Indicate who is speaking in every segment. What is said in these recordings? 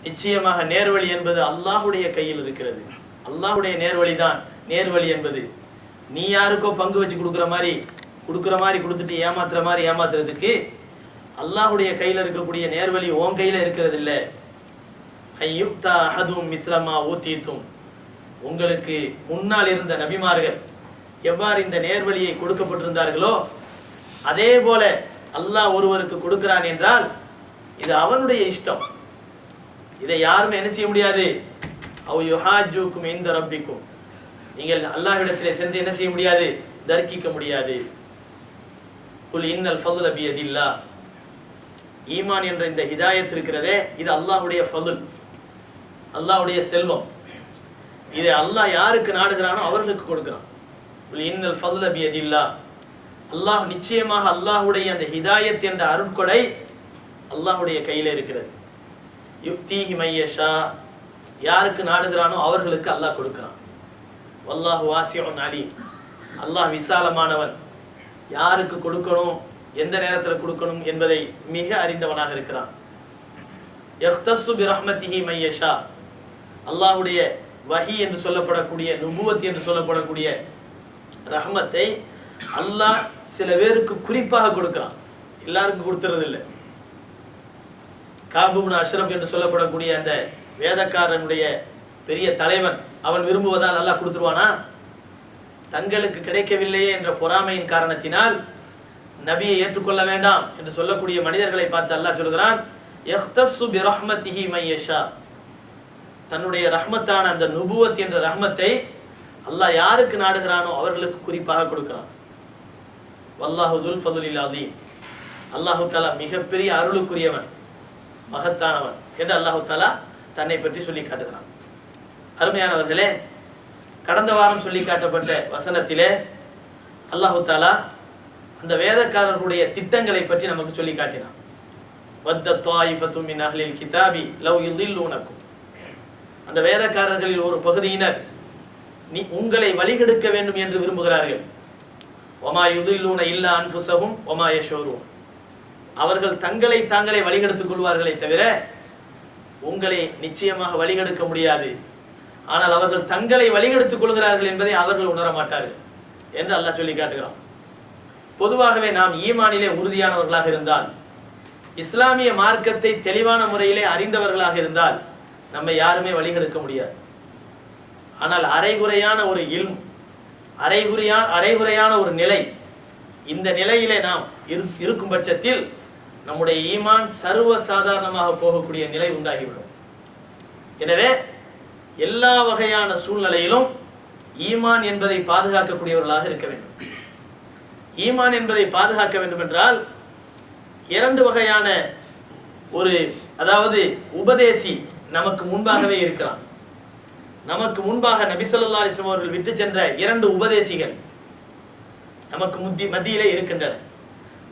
Speaker 1: நிச்சயமாக நேர்வழி என்பது அல்லாஹ்வுடைய கையில் இருக்கிறது. அல்லாஹ்வுடைய நேர்வழி தான் நேர்வழி என்பது. நீ யாருக்கோ பங்கு வச்சு கொடுக்குற மாதிரி கொடுத்துட்டு ஏமாத்துற மாதிரி ஏமாத்துறதுக்கு அல்லாஹ்வுடைய கையில் இருக்கக்கூடிய நேர்வழி உன் கையில் இருக்கிறது இல்லை. ஐயுக்தா அஹதும் மிஸ்லமா ஊத்தீத்தும், உங்களுக்கு முன்னால் இருந்த நபிமார்கள் எவ்வாறு இந்த நேர்வழியை கொடுக்கப்பட்டிருந்தார்களோ அதே போல அல்லாஹ் ஒருவருக்கு கொடுக்கிறான் என்றால் இது அவனுடைய இஷ்டம். இதை யாருமே என்ன செய்ய முடியாது. அவ் யுஹாஜுக்கும் இன்த ரப்பிக்கும், நீங்கள் அல்லாஹ்விடத்திலே சென்று என்ன செய்ய முடியாது, தர்க்கிக்க முடியாது. குல் இன்னல் ஃபதுல பியதில்லாஹ், ஈமான் என்ற இந்த ஹிதாயத் இருக்கிறதே இது அல்லாஹ்வுடைய ஃபதுல், அல்லாஹ்வுடைய செல்வம். இதை அல்லாஹ் யாருக்கு நாடுகிறானோ அவர்களுக்கு கொடுக்கிறான். குல் இன்னல் ஃபதுல பியதில்லாஹ், அல்லாஹ் நிச்சயமாக அல்லாஹ்வுடைய அந்த ஹிதாயத் என்ற அருட்கொடை அல்லாஹ்வுடைய கையில் இருக்கிறது. யுக்தீஹி மையஷா, யாருக்கு நாடுகிறானோ அவர்களுக்கு அல்லாஹ் கொடுக்கிறான். வல்லாஹு வாசிஉன் அலீம், அல்லாஹ் விசாலமானவன், யாருக்கு கொடுக்கணும் எந்த நேரத்தில் கொடுக்கணும் என்பதை மிக அறிந்தவனாக இருக்கிறான். யக்தஸ்ஸு பிரஹ்மத்திஹி மையஷா, அல்லாஹ்வுடைய வஹி என்று சொல்லப்படக்கூடிய நுபுவத் என்று சொல்லப்படக்கூடிய ரஹ்மத்தை அல்லாஹ் சில பேருக்கு குறிப்பாக கொடுக்கிறான், எல்லாருக்கும் கொடுத்துறது இல்லை. காப் இப்னு அஷ்ரப் என்று சொல்லப்படக்கூடிய அந்த வேதக்காரனுடைய பெரிய தலைவன், அவன் விரும்புவதால் அல்லாஹ் கொடுத்துருவானா? தங்களுக்கு கிடைக்கவில்லையே என்ற பொறாமையின் காரணத்தினால் நபியை ஏற்றுக்கொள்ள வேண்டாம் என்று சொல்லக்கூடிய மனிதர்களை பார்த்து அல்லாஹ் சொல்கிறான், யக்தஸ்ஸு பிரஹ்மத்திஹி மையஷா, தன்னுடைய ரஹ்மத்தான அந்த நுபுவத் என்ற ரஹ்மத்தை அல்லாஹ் யாருக்கு நாடுகிறானோ அவர்களுக்கு குறிப்பாக கொடுக்கிறான். வல்லாஹு துல் ஃபதுலில் அலீம், அல்லாஹு தஆலா மிகப்பெரிய அருளுக்குரியவன், மகத்தானவன் என்று அல்லாஹு தஆலா தன்னை பற்றி சொல்லி காட்டுகிறான். அருமையானவர்களே, கடந்த வாரம் சொல்லி காட்டப்பட்ட வசனத்திலே அல்லாஹு தஆலா அந்த வேதக்காரர்களுடைய திட்டங்களை பற்றி நமக்கு சொல்லி காட்டினான். வத்த த்வாயிஃபத்து மின் அஹ்லில் கிதாபி லவ் யுதில்லூனக்கும், அந்த வேதக்காரர்களில் ஒரு பகுதியினர் உங்களை வழிகெடுக்க வேண்டும் என்று விரும்புகிறார்கள். வமா யுதில்லூன இல்லா அன்ஃபுஸஹும் வமா யஷூரூன், அவர்கள் தங்களை தாங்களே வழிகெடுத்துக் கொள்வார்களே தவிர உங்களை நிச்சயமாக வழிகெடுக்க முடியாது. ஆனால் அவர்கள் தங்களை வழிகெடுத்துக் கொள்கிறார்கள் என்பதை அவர்கள் உணர மாட்டார்கள் என்று அல்லாஹ் சொல்லி காட்டுகிறான். பொதுவாகவே நாம் ஈமானிலே உறுதியானவர்களாக இருந்தால், இஸ்லாமிய மார்க்கத்தை தெளிவான முறையிலே அறிந்தவர்களாக இருந்தால் நம்மை யாருமே வழிகெடுக்க முடியாது. ஆனால் அரைகுறையான ஒரு இல்ம், அரைகுறையான ஒரு நிலை, இந்த நிலையிலே நாம் இருக்கும் பட்சத்தில் நம்முடைய ஈமான் சர்வ சாதாரணமாக போகக்கூடிய நிலை உண்டாகிவிடும். எனவே எல்லா வகையான சூழ்நிலையிலும் ஈமான் என்பதை பாதுகாக்கக்கூடியவர்களாக இருக்க வேண்டும். ஈமான் என்பதை பாதுகாக்க வேண்டும் என்றால் இரண்டு வகையான அதாவது உபதேசி நமக்கு முன்பாகவே இருக்கிறான். நமக்கு முன்பாக நபி ஸல்லல்லாஹு அலைஹி வஸல்லம் அவர்கள் விட்டு சென்ற இரண்டு உபதேசிகள் நமக்கு மத்தியிலே இருக்கின்றன.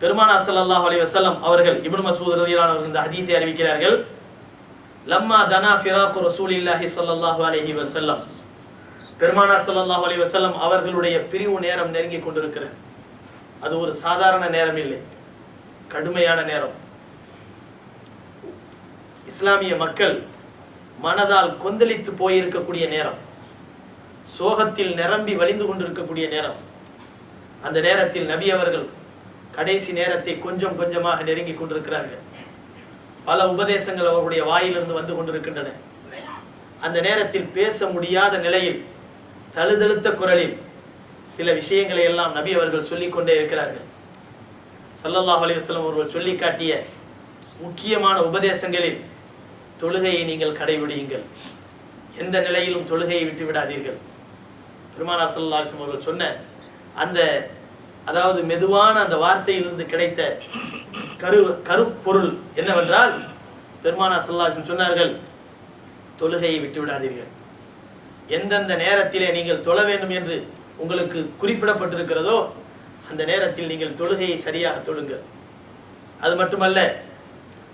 Speaker 1: பெருமானார் ஸல்லல்லாஹு அலைஹி வஸல்லம் அவர்கள் இப்னு மஸ்ஊத் ரலியல்லாஹு அன்ஹு இந்த ஹதீஸை அறிவிக்கிறார்கள். லம்மா தனா ஃபிராக்கு ரசூலில்லாஹி ஸல்லல்லாஹு அலைஹி வஸல்லம், பெருமானார் ஸல்லல்லாஹு அலைஹி வஸல்லம் அவர்களுடைய பிரிவு நேரம் நெருங்கி கொண்டிருக்கிறது. அது ஒரு சாதாரண நேரம் இல்லை, கடுமையான நேரம். இஸ்லாமிய மக்கள் மனதால் கொந்தளித்து போயிருக்கக்கூடிய நேரம், சோகத்தில் நிரம்பி வழிந்து கொண்டிருக்கக்கூடிய நேரம். அந்த நேரத்தில் நபி அவர்கள் கடைசி நேரத்தை கொஞ்சம் கொஞ்சமாக நெருங்கி கொண்டிருக்கிறார்கள். பல உபதேசங்கள் அவர்களுடைய வாயிலிருந்து வந்து கொண்டிருக்கின்றன. அந்த நேரத்தில் பேச முடியாத நிலையில் தழுதழுத்த குரலில் சில விஷயங்களை எல்லாம் நபி அவர்கள் சொல்லிக்கொண்டே இருக்கிறார்கள். ஸல்லல்லாஹு அலைஹி வஸல்லம் அவர்கள் சொல்லி காட்டிய முக்கியமான உபதேசங்களில் தொழுகையை நீங்கள் கடைபிடியுங்கள், எந்த நிலையிலும் தொழுகையை விட்டு விடாதீர்கள். பெருமானார் ஸல்லல்லாஹு அலைஹி வஸல்லம் அவர்கள் சொன்ன அந்த அதாவது மெதுவான அந்த வார்த்தையிலிருந்து கிடைத்த கருப்பொருள் என்னவென்றால், பெருமானார் ஸல்லல்லாஹு அலைஹி வஸல்லம் சொன்னார்கள், தொழுகையை விட்டு விடாதீர்கள். எந்தெந்த நேரத்திலே நீங்கள் தொழ வேண்டும் என்று உங்களுக்கு குறிப்பிடப்பட்டிருக்கிறதோ அந்த நேரத்தில் நீங்கள் தொழுகையை சரியாக தொழுங்கள். அது மட்டுமல்ல,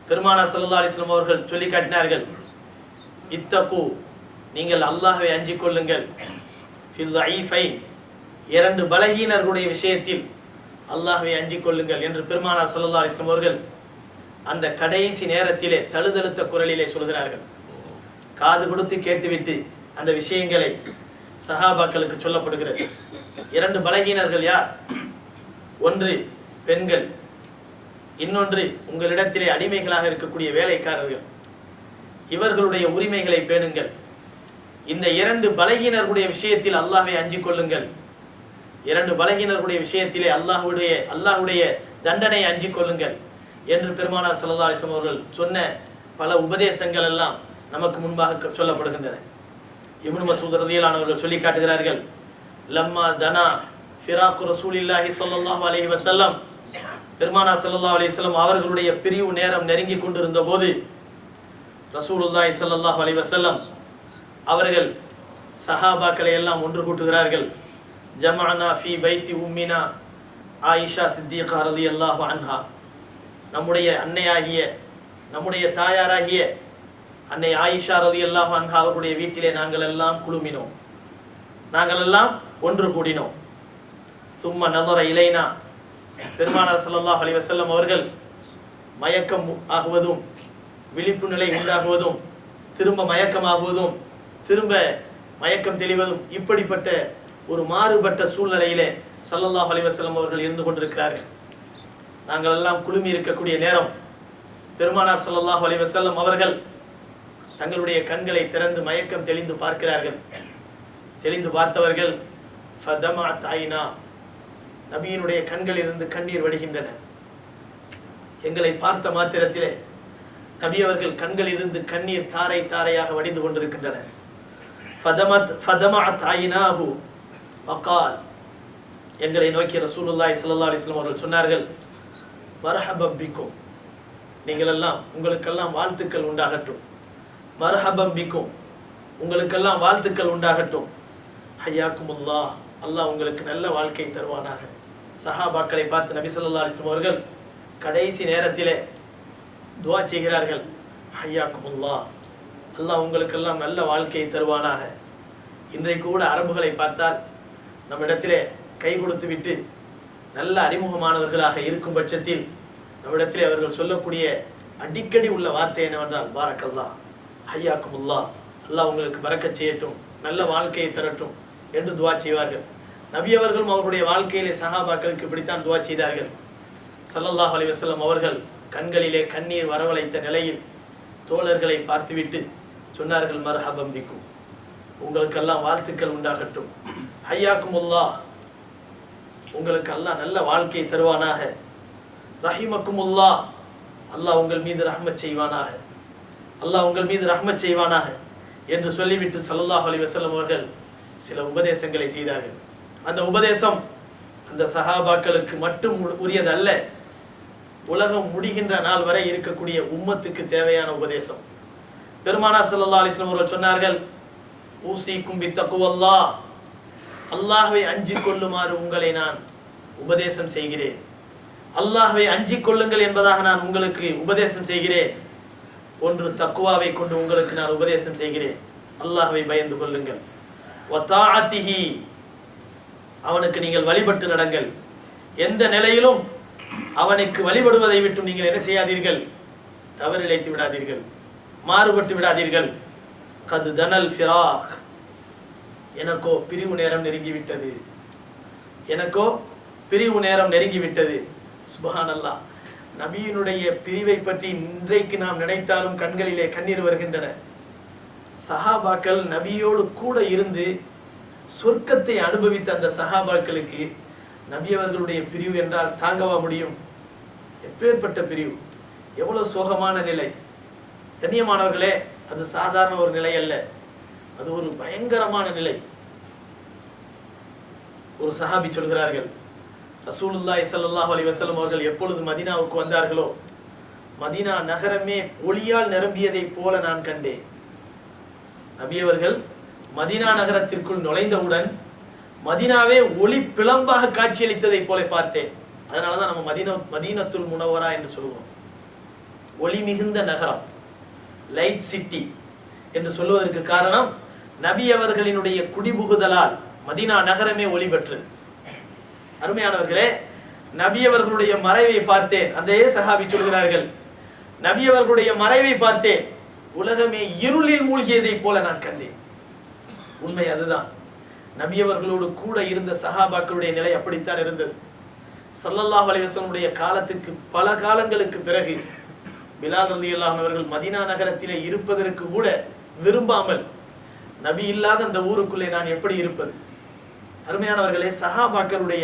Speaker 1: பெருமானார் ஸல்லல்லாஹு அலைஹி வஸல்லம் அவர்கள் சொல்லி காட்டினார்கள், இத்தகு, நீங்கள் அல்லாஹ்வை அஞ்சிக் கொள்ளுங்கள், ஃபில் ضعيفين, இரண்டு பலகீனர்களுடைய விஷயத்தில் அல்லாஹ்வை அஞ்சிக் கொள்ளுங்கள் என்று பெருமானார் ஸல்லல்லாஹு அலைஹி வஸல்லம் அவர்கள் அந்த கடைசி நேரத்திலே தழுதழுத்த குரலிலே சொல்கிறார்கள். காது கொடுத்து கேட்டுவிட்டு அந்த விஷயங்களை சஹாபாக்களுக்கு சொல்லப்படுகிறது. 2 பலகீனர்கள் யார்? ஒன்று பெண்கள், இன்னொன்று உங்களிடத்திலே அடிமைகளாக இருக்கக்கூடிய வேலைக்காரர்கள். இவர்களுடைய உரிமைகளை பேணுங்கள். இந்த 2 பலகீனர்களுடைய விஷயத்தில் அல்லாஹ்வை அஞ்சிக் கொள்ளுங்கள். 2 பலகீனர்களுடைய விஷயத்திலே அல்லாஹ்வுடைய தண்டனை அஞ்சிக் கொள்ளுங்கள் என்று பெருமானார் ஸல்லல்லாஹு அலைஹி வஸல்லம் அவர்கள் சொன்ன பல உபதேசங்கள் எல்லாம் நமக்கு முன்பாக சொல்லப்படுகின்றன. இப்னு மஸ்ஊத் ரலியல்லாஹு அன்ஹு அவர்கள் சொல்லி காட்டுகிறார்கள், லம்மா தனா ஃபிராக் ரசூலில்லாஹி ஸல்லல்லாஹு அலைஹி வஸல்லம், பெருமானார் ஸல்லல்லாஹு அலைஹி வஸல்லம் அவர்களுடைய பிரிவு நேரம் நெருங்கி கொண்டிருந்த போது ரசூலுல்லாஹி ஸல்லல்லாஹு அலைஹி வஸல்லம் அவர்கள் சஹாபாக்களை எல்லாம் ஒன்று கூட்டுகிறார்கள். ஜமஅனா ஃபீ பைத்தி உம்மினா ஆயிஷா சித்திகா ரலியல்லாஹு அன்ஹா, நம்முடைய அன்னையாகிய நம்முடைய தாயாராகிய அன்னை ஆயிஷா ரலியல்லாஹு அன்ஹா அவருடைய வீட்டிலே நாங்கள் எல்லாம் குழுமினோம், நாங்கள் எல்லாம் ஒன்று கூடினோம். சும்மா நதர இலைனா, பெருமானார் ஸல்லல்லாஹு அலைஹி வஸல்லம் அவர்கள் மயக்கம் ஆகுவதும் விழிப்பு நிலை உண்டாகுவதும் திரும்ப மயக்கமாகுவதும் திரும்ப மயக்கம் தெளிவதும் இப்படிப்பட்ட ஒரு மாறுபட்ட சூழ்நிலையிலே ஸல்லல்லாஹு அலைஹி வஸல்லம் அவர்கள் இருந்து கொண்டிருக்கிறார்கள். நாங்கள் எல்லாம் குழுமி இருக்கக்கூடிய நேரம் பெருமானார் ஸல்லல்லாஹு அலைஹி வஸல்லம் அவர்கள் தங்களுடைய கண்களை திறந்து மயக்கம் தெளிந்து பார்க்கிறார்கள். தெளிந்து பார்த்தவர்கள் ஃபதமஅத் ஐனா, நபியினுடைய கண்களிலிருந்து கண்ணீர் வடிகின்றன. எங்களை பார்த்த மாத்திரத்திலே நபி அவர்கள் கண்களிலிருந்து கண்ணீர் தாரை தாரையாக வடிந்து கொண்டிருக்கின்றன. ஃபதமஅத் ஐனாஹு வகால், எங்களை நோக்கி ரசூலுல்லாஹி ஸல்லல்லாஹு அலைஹி வஸல்லம் அவர்கள் சொன்னார்கள், மர்ஹபம் பிக்கும், நீங்கள் எல்லாம் உங்களுக்கெல்லாம் வாழ்த்துக்கள் உண்டாகட்டும். மர்ஹபம் பிக்கும், உங்களுக்கெல்லாம் வாழ்த்துக்கள் உண்டாகட்டும். ஹய்யாக்குமுல்லாஹ், அல்லாஹ் உங்களுக்கு நல்ல வாழ்க்கை தருவானாக. சஹாபாக்களை பார்த்து நபி ஸல்லல்லாஹு அலைஹி வஸல்லம் அவர்கள் கடைசி நேரத்திலே துஆ செய்கிறார்கள், ஹய்யாக்குமுல்லாஹ், அல்லாஹ் உங்களுக்கெல்லாம் நல்ல வாழ்க்கையை தருவானாக. இன்றைக்கு கூட அரபுகளை பார்த்தால் நம்மிடத்திலே கை கொடுத்து விட்டு நல்ல அறிமுகமானவர்களாக இருக்கும் பட்சத்தில் நம்மிடத்திலே அவர்கள் சொல்லக்கூடிய அடிக்கடி உள்ள வார்த்தை என்னவென்றால் பாரக்கல்லாஹ், ஹய்யாக்குமுல்லாஹ், அல்லாஹ் உங்களுக்கு பரக்கத் செய்யட்டும், நல்ல வாழ்க்கையை தரட்டும் என்று துஆ செய்வார்கள். நபி அவர்களும் அவருடைய வாழ்க்கையிலே சஹாபாக்களுக்கு இப்படித்தான் துஆ செய்தார்கள். ஸல்லல்லாஹு அலைஹி வஸல்லம் அவர்கள் கண்களிலே கண்ணீர் வரவழைத்த நிலையில் தோழர்களை பார்த்துவிட்டு சொன்னார்கள், மர்ஹபம் பிக்கும், உங்களுக்கெல்லாம் வாழ்த்துக்கள் உண்டாகட்டும். ஹய்யாக்குமுல்லாஹ், உங்களுக்கு அல்லாஹ் நல்ல வாழ்க்கையை தருவானாக. ரஹிமக்குமுல்லாஹ், அல்லாஹ் உங்கள் மீது ரஹ்மத் செய்வானாக, அல்லாஹ் உங்கள் மீது ரஹ்மத் செய்வானாக என்று சொல்லிவிட்டு ஸல்லல்லாஹு அலைஹி வஸல்லம் அவர்கள் சில உபதேசங்களை செய்தார்கள். அந்த உபதேசம் அந்த சஹாபாக்களுக்கு மட்டும் உரியதல்ல, உலகம் முடிகின்ற நாள் வரை இருக்கக்கூடிய உம்மத்துக்கு தேவையான உபதேசம். பெருமானார் ஸல்லல்லாஹு அலைஹி வஸல்லம் அவர்கள் சொன்னார்கள், ஊசிக்கும் பித்தக்வல்லாஹ், அல்லாஹ்வை அஞ்சிக் கொள்ளுமாறு உங்களை நான் உபதேசம் செய்கிறேன். அல்லாஹ்வை அஞ்சிக் கொள்ளுங்கள் என்பதாக நான் உங்களுக்கு உபதேசம் செய்கிறேன். ஒன்று தக்வாவை கொண்டு உங்களுக்கு நான் உபதேசம் செய்கிறேன், அல்லாஹ்வை பயந்து கொள்ளுங்கள். வதாஅத்திஹி, அவனுக்கு நீங்கள் வழிபட்டு நடங்கள். எந்த நிலையிலும் அவனுக்கு வழிபடுவதை விட்டு நீங்கள் என்ன செய்யாதீர்கள், தவறிழைத்து விடாதீர்கள், மாறுபட்டு விடாதீர்கள். கது தனல் ஃபிராக், எனக்கோ பிரிவு நேரம் நெருங்கிவிட்டது, எனக்கோ பிரிவு நேரம் நெருங்கிவிட்டது. சுப்ஹானல்லாஹ், நபியினுடைய பிரிவை பற்றி இன்றைக்கு நாம் நினைத்தாலும் கண்களிலே கண்ணீர் வருகின்றன. சஹாபாக்கள் நபியோடு கூட இருந்து சொர்க்கத்தை அனுபவித்த அந்த சஹாபாக்களுக்கு நபி அவர்களுடைய பிரிவு என்றால் தாங்கவா முடியும்? எப்பேற்பட்ட பிரிவு, எவ்வளவு சோகமான நிலை. கண்ணியமானவர்களே, அது சாதாரண ஒரு நிலை அல்ல, அது ஒரு பயங்கரமான நிலை. ஒரு சஹாபி சொல்கிறார்கள், ரசூலுல்லாஹி ஸல்லல்லாஹு அலைஹி வஸல்லம் அவர்கள் எப்பொழுது மதீனாவுக்கு வந்தார்களோ மதீனா நகரமே ஒளியால் நிரம்பியதை போல நான் கண்டேன். நபி அவர்கள் மதீனா நகரத்திற்குள் நுழைந்தவுடன் மதீனாவே ஒளி பிளம்பாக காட்சியளித்ததை போல பார்த்தேன். அதனாலதான் நம்ம மதீனத்துல் முனவரா என்று சொல்லுவோம். ஒளி மிகுந்த நகரம், லைட் சிட்டி என்று சொல்வதற்கு காரணம் நபி அவர்களினுடைய குடிபுகுதலால் மதீனா நகரமே ஒளி பெற்றது. அருமையானவர்களே, நபி அவர்களுடைய மறைவை பார்த்தேன். அந்த சஹாபி சொல்கிறார்கள், நபி அவர்களுடைய மறைவை பார்த்தேன், உலகமே இருளில் மூழ்கியதை போல நான் கண்டேன். உண்மை அதுதான். நபி அவர்களோடு கூட இருந்த சஹாபாக்களுடைய நிலை அப்படித்தான் இருந்தது. ஸல்லல்லாஹு அலைஹி வஸல்லம் காலத்துக்கு பல காலங்களுக்கு பிறகு பிலால் ரலியல்லாஹு அன்ஹு அவர்கள் மதீனா நகரத்திலே இருப்பதற்கு கூட விரும்பாமல், நபி இல்லாத அந்த ஊருக்குள்ளே நான் எப்படி இருப்பது? அருமையானவர்களே, சஹாபாக்களுடைய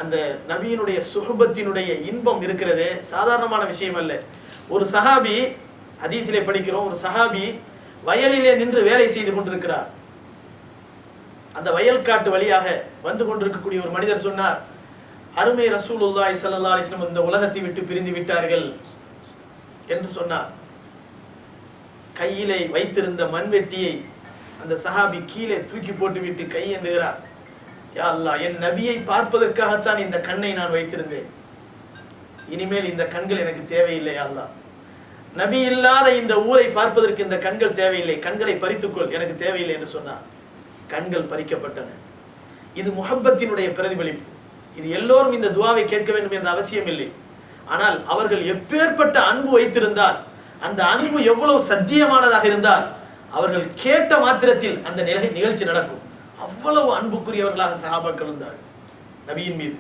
Speaker 1: அந்த நபியினுடைய சுஹபத்தினுடைய இன்பம் இருக்கிறதே சாதாரணமான விஷயம் அல்ல. ஒரு சஹாபி, ஹதீஸிலே படிக்கிறோம், ஒரு சஹாபி வயலிலே நின்று வேலை செய்து கொண்டிருக்கிறார். அந்த வயல்காட்டு வழியாக வந்து கொண்டிருக்கக்கூடிய ஒரு மனிதர் சொன்னார், அருமை ரசூலுல்லாஹி ஸல்லல்லாஹு அலைஹி வஸல்லம் இந்த உலகத்தை விட்டு பிரிந்து விட்டார்கள் என்று சொன்னார். கையிலே வைத்திருந்த மண்வெட்டியை அந்த சஹாபி கீழே தூக்கி போட்டுவிட்டு கையேந்துகிறார். யா அல்லாஹ், என் நபியை பார்ப்பதற்காகத்தான் இந்த கண்ணை நான் வைத்திருந்தேன், இனிமேல் இந்த கண்கள் எனக்கு தேவையில்லை. யா அல்லாஹ், நபி இல்லாத இந்த ஊரை பார்ப்பதற்கு இந்த கண்கள் தேவையில்லை, கண்களை பறித்துக்கொள், எனக்கு தேவையில்லை என்று சொன்னார். கண்கள் பறிக்கப்பட்டன. இது முஹப்பத்தினுடைய பிரதிபலிப்பு. இது எல்லோரும் இந்த துஆவை கேட்க வேண்டும் என்ற அவசியம் இல்லை. ஆனால் அவர்கள் எப்பேற்பட்ட அன்பு வைத்திருந்தால், அந்த அன்பு எவ்வளவு சத்தியமானதாக இருந்தால், அவர்கள் கேட்ட மாத்திரத்தில் அந்த நிகழ்ச்சி நடக்கும். அவ்வளவு அன்புக்குரியவர்களாக சஹாபாக்கள் இருந்தார்கள் நபியின் மீது.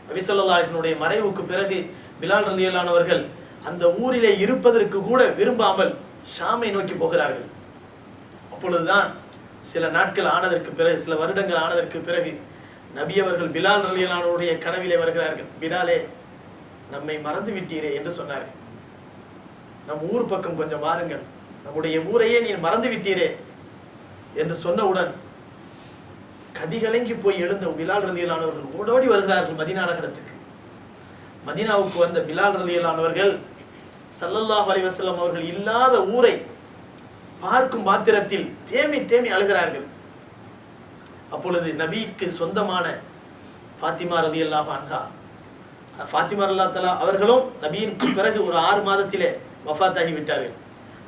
Speaker 1: நபி ஸல்லல்லாஹு அலைஹி வஸல்லம் மறைவுக்கு பிறகு பிலால் ரலியல்லாஹு அன்ஹு அவர்கள் அந்த ஊரிலே இருப்பதற்கு கூட விரும்பாமல் ஷாமை நோக்கி போகிறார்கள். அப்பொழுதுதான் சில நாட்கள் ஆனதற்கு பிறகு, சில வருடங்கள் ஆனதற்கு பிறகு நபி அவர்கள் பிலால் ரலியல்லாஹு அன்ஹுடைய கனவிலே வருகிறார்கள். பிலாலே, நம்மை மறந்து விட்டீரே என்று சொன்னார்கள். நம் ஊர் பக்கம் கொஞ்சம் வாருங்கள், நம்முடைய ஊரையே நீ மறந்து விட்டீரே என்று சொன்னவுடன் கதிகலங்கி போய் எழுந்த பிலால் ரலியல்லாஹு அன்ஹு அவர்கள் ஓடோடி வருகிறார்கள் மதீனா நகரத்துக்கு. மதீனாவுக்கு வந்த பிலால் ரலியல்லாஹு அன்ஹு அவர்கள் ஸல்லல்லாஹு அலைஹி வஸல்லம் அவர்கள் இல்லாத ஊரை பார்க்கும் மாத்திரத்தில் தேமி தேமி அழுகிறார்கள். அப்பொழுது நபிக்கு சொந்தமான ஃபாத்திமா ரலியல்லாஹு அன்ஹா, ஃபாத்திமா ரலியல்லாஹு தஆலா அவர்களும் நபியிற்கு பிறகு ஒரு 6 மாதத்திலே வஃபாத்தாகி விட்டார்கள்.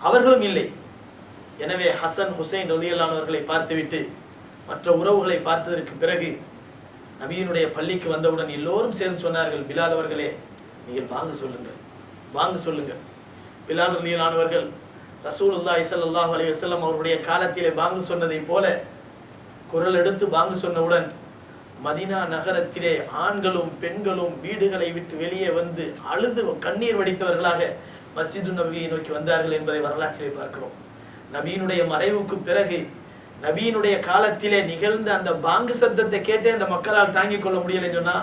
Speaker 1: அவர்களும் இல்லை. எனவே ஹசன் ஹுசைன் ரலியல்லாஹு அன்ஹு அவர்களை பார்த்துவிட்டு மற்ற உறவுகளை பார்த்ததற்கு பிறகு நபியினுடைய பள்ளிக்கு வந்தவுடன் எல்லோரும் சேர்ந்து சொன்னார்கள், பிலால் அவர்களே, நீங்கள் வாங்க சொல்லுங்கள், வாங்க சொல்லுங்கள். பிலால் ரலியல்லாஹு அன்ஹு அவர்கள் ரசூலுல்லாஹி ஸல்லல்லாஹு அலைஹி வஸல்லம் அவருடைய காலத்திலே பாங்கு சொன்னதை போல குரல் எடுத்து பாங்கு சொன்னவுடன் மதீனா நகரத்திலே ஆண்களும் பெண்களும் வீடுகளை விட்டு வெளியே வந்து அழுது கண்ணீர் வடித்தவர்களாக மஸ்ஜிது நபியை நோக்கி வந்தார்கள் என்பதை வரலாற்றிலே பார்க்கிறோம். நபியினுடைய மறைவுக்கு பிறகு நபியினுடைய காலத்திலே நிகழ்ந்த அந்த பாங்கு சத்தத்தை கேட்டே அந்த மக்களால் தாங்கிக் கொள்ள முடியலைன்னு சொன்னா,